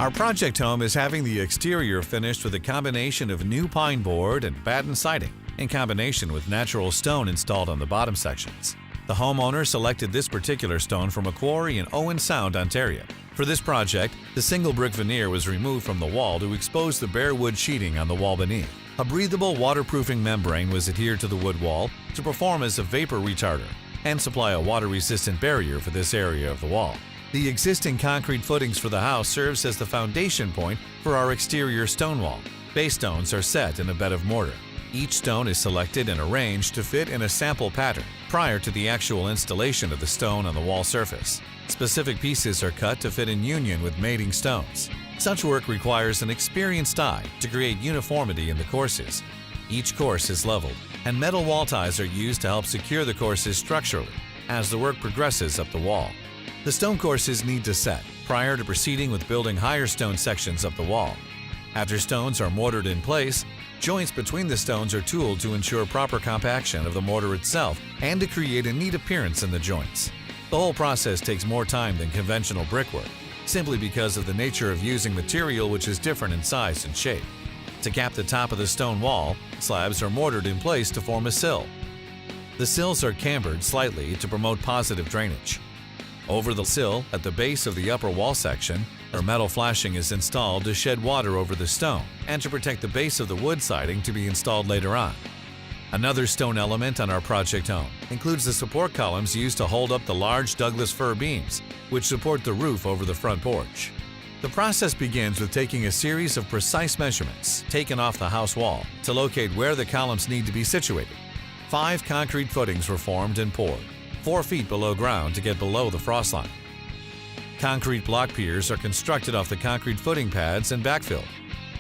Our project home is having the exterior finished with a combination of new pine board and batten siding, in combination with natural stone installed on the bottom sections. The homeowner selected this particular stone from a quarry in Owen Sound, Ontario. For this project, the single brick veneer was removed from the wall to expose the bare wood sheeting on the wall beneath. A breathable waterproofing membrane was adhered to the wood wall to perform as a vapor retarder and supply a water-resistant barrier for this area of the wall. The existing concrete footings for the house serves as the foundation point for our exterior stone wall. Base stones are set in a bed of mortar. Each stone is selected and arranged to fit in a sample pattern prior to the actual installation of the stone on the wall surface. Specific pieces are cut to fit in union with mating stones. Such work requires an experienced eye to create uniformity in the courses. Each course is leveled, and metal wall ties are used to help secure the courses structurally as the work progresses up the wall. The stone courses need to set prior to proceeding with building higher stone sections up the wall. After stones are mortared in place, joints between the stones are tooled to ensure proper compaction of the mortar itself and to create a neat appearance in the joints. The whole process takes more time than conventional brickwork, simply because of the nature of using material which is different in size and shape. To cap the top of the stone wall, slabs are mortared in place to form a sill. The sills are cambered slightly to promote positive drainage. Over the sill, at the base of the upper wall section, a metal flashing is installed to shed water over the stone and to protect the base of the wood siding to be installed later on. Another stone element on our project home includes the support columns used to hold up the large Douglas fir beams, which support the roof over the front porch. The process begins with taking a series of precise measurements taken off the house wall to locate where the columns need to be situated. 5 concrete footings were formed and poured, 4 feet below ground to get below the frost line. Concrete block piers are constructed off the concrete footing pads and backfilled.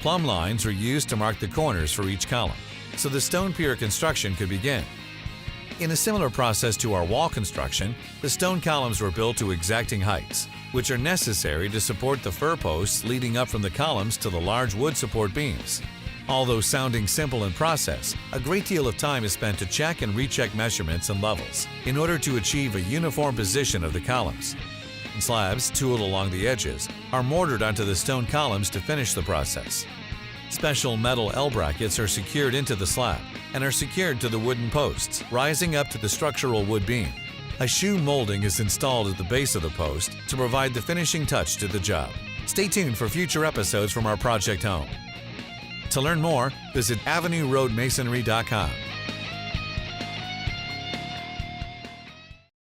Plumb lines are used to mark the corners for each column, so the stone pier construction could begin. In a similar process to our wall construction, the stone columns were built to exacting heights, which are necessary to support the fir posts leading up from the columns to the large wood support beams. Although sounding simple in process, a great deal of time is spent to check and recheck measurements and levels in order to achieve a uniform position of the columns. Slabs, tooled along the edges, are mortared onto the stone columns to finish the process. Special metal L-brackets are secured into the slab and are secured to the wooden posts, rising up to the structural wood beam. A shoe molding is installed at the base of the post to provide the finishing touch to the job. Stay tuned for future episodes from our project home. To learn more, visit avenueroadmasonry.com.